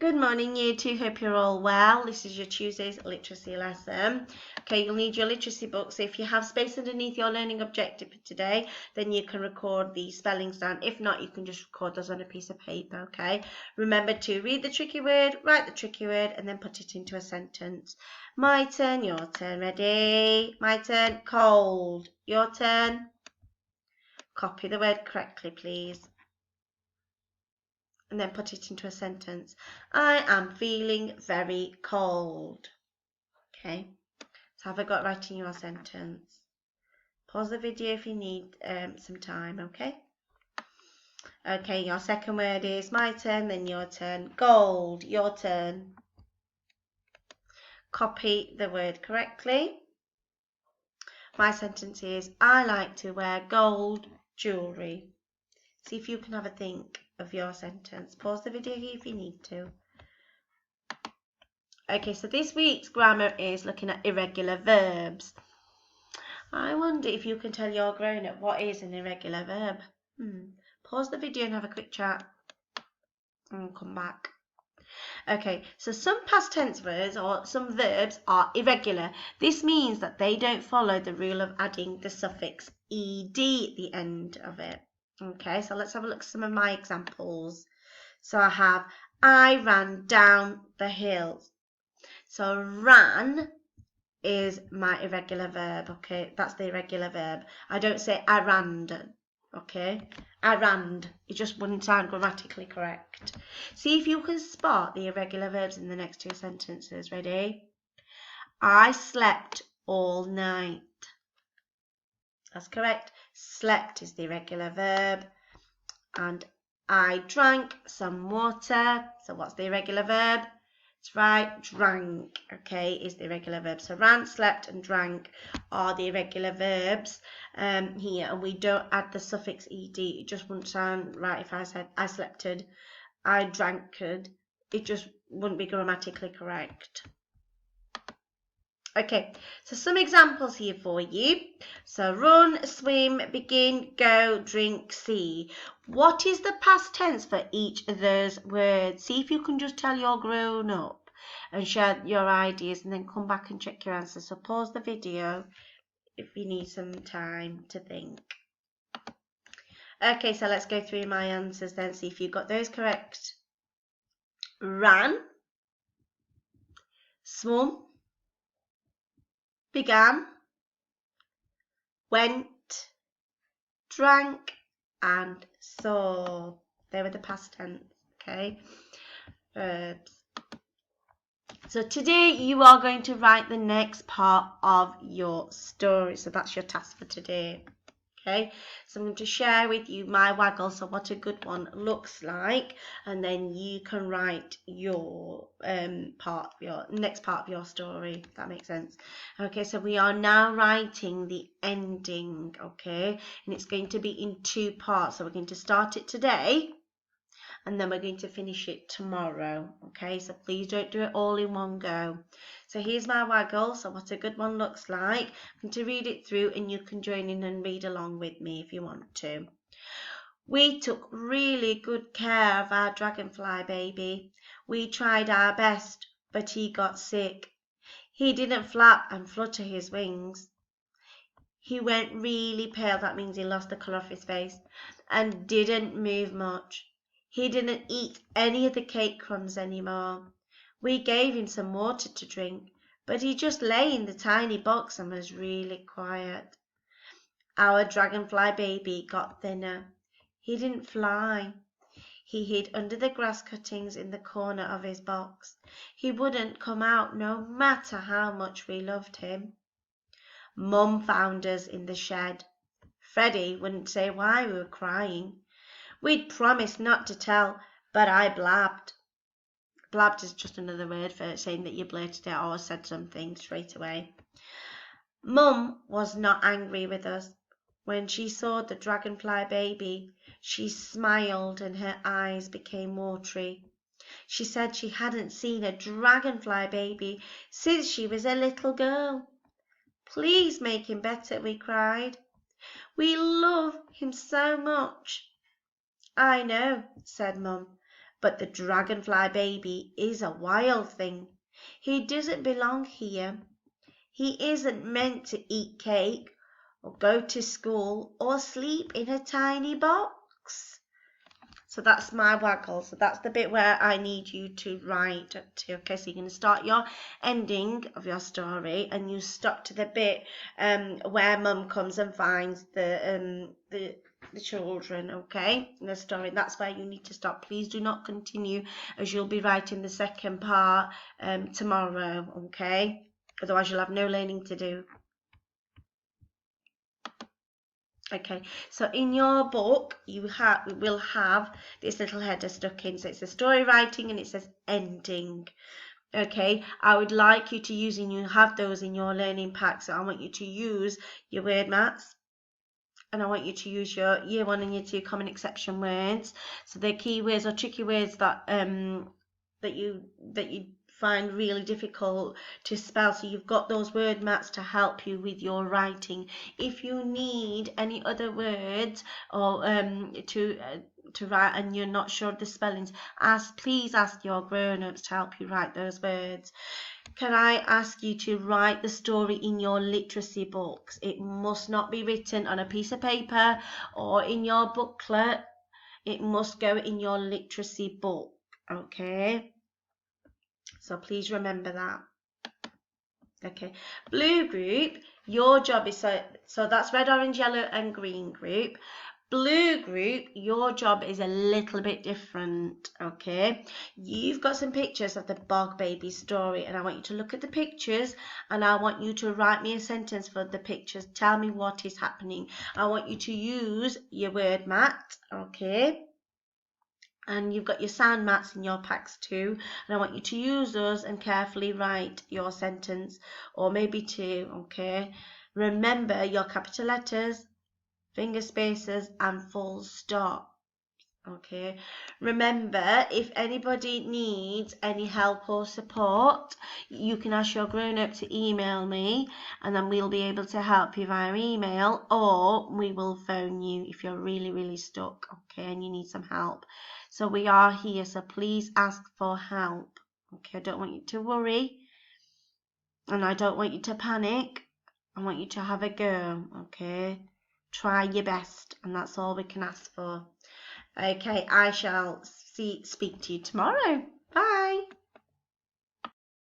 Good morning, Year 2. Hope you're all well. This is your Tuesday's literacy lesson. Okay, you'll need your literacy book. So if you have space underneath your learning objective for today, then you can record the spellings down. If not, you can just record those on a piece of paper, okay? Remember to read the tricky word, write the tricky word, and then put it into a sentence. My turn, your turn. Ready? My turn, cold. Your turn. Copy the word correctly, please. And then put it into a sentence. I am feeling very cold. Okay, so have I got right in your sentence? Pause the video if you need some time, okay? Okay, your second word is my turn, then your turn. Gold, your turn. Copy the word correctly. My sentence is, I like to wear gold jewellery. See if you can have a think of your sentence. Pause the video here if you need to. Okay, so this week's grammar is looking at irregular verbs. I wonder if you can tell your grown-up what is an irregular verb. Pause the video and have a quick chat and come back. Okay, so some past tense words or some verbs are irregular. This means that they don't follow the rule of adding the suffix ed at the end of it. Okay, so let's have a look at some of my examples. So I have, I ran down the hill. So ran is my irregular verb, okay? That's the irregular verb. I don't say I ran, okay? I ran. It just wouldn't sound grammatically correct. See if you can spot the irregular verbs in the next two sentences. Ready? I slept all night. That's correct. Slept is the irregular verb. And I drank some water. So what's the irregular verb? It's right, drank, okay, is the irregular verb. So ran, slept, and drank are the irregular verbs here, and we don't add the suffix ed. It just wouldn't sound right if I said I slepted, I dranked. It just wouldn't be grammatically correct. Okay, so some examples here for you. So run, swim, begin, go, drink, see. What is the past tense for each of those words? See if you can just tell you're grown up and share your ideas and then come back and check your answers. So pause the video if you need some time to think. Okay, so let's go through my answers then, see if you got those correct. Ran, swum, began, went, drank, and saw. They were the past tense, okay? Verbs. So today you are going to write the next part of your story. So that's your task for today. Okay, so I'm going to share with you my waggle, so what a good one looks like, and then you can write your next part of your story, if that makes sense. Okay, so we are now writing the ending, okay, and it's going to be in two parts. So we're going to start it today, and then we're going to finish it tomorrow, okay? So please don't do it all in one go. So here's my waggle, so what a good one looks like. I'm going to read it through and you can join in and read along with me if you want to. We took really good care of our dragonfly baby. We tried our best, but he got sick. He didn't flap and flutter his wings. He went really pale, that means he lost the colour of his face, and didn't move much. He didn't eat any of the cake crumbs anymore. We gave him some water to drink, but he just lay in the tiny box and was really quiet. Our dragonfly baby got thinner. He didn't fly. He hid under the grass cuttings in the corner of his box. He wouldn't come out no matter how much we loved him. Mum found us in the shed. Freddie wouldn't say why we were crying. We'd promised not to tell, but I blabbed. Blabbed is just another word for saying that you blurted it or said something straight away. Mum was not angry with us. When she saw the dragonfly baby, she smiled and her eyes became watery. She said she hadn't seen a dragonfly baby since she was a little girl. Please make him better, we cried. We love him so much. I know, said Mum, But the Dragonfly Baby is a wild thing. He doesn't belong here. He isn't meant to eat cake or go to school or sleep in a tiny box. So that's my waggle. So that's the bit where I need you to write to. Okay, so you're going to start your ending of your story and you stop to the bit where Mum comes and finds the children, okay, in the story. That's where you need to stop. Please do not continue, as you'll be writing the second part tomorrow, okay? Otherwise you'll have no learning to do. Okay, so in your book we will have this little header stuck in. So it's a story writing and it says ending. Okay, I would like you to use, and you have those in your learning pack, so I want you to use your word mats, and I want you to use your year 1 and year 2 common exception words. So they're keywords or tricky words that that you find really difficult to spell. So you've got those word mats to help you with your writing. If you need any other words or to write and you're not sure of the spellings, please ask your grown-ups to help you write those words. Can I ask you to write the story in your literacy books? It must not be written on a piece of paper or in your booklet. It must go in your literacy book, okay? So please remember that. Okay, blue group, your job is, so that's red, orange, yellow and green group. Blue group, your job is a little bit different, okay? You've got some pictures of the Bog Baby story and I want you to look at the pictures and I want you to write me a sentence for the pictures. Tell me what is happening. I want you to use your word mat, okay? And you've got your sound mats in your packs too, and I want you to use those and carefully write your sentence, or maybe two, okay? Remember your capital letters, finger spaces and full stop, okay? Remember, if anybody needs any help or support, you can ask your grown-up to email me and then we'll be able to help you via email, or we will phone you if you're really stuck, okay, and you need some help. So we are here, so please ask for help, okay? I don't want you to worry and I don't want you to panic. I want you to have a go, okay? Try your best and that's all we can ask for. Okay, I shall speak to you tomorrow. Bye.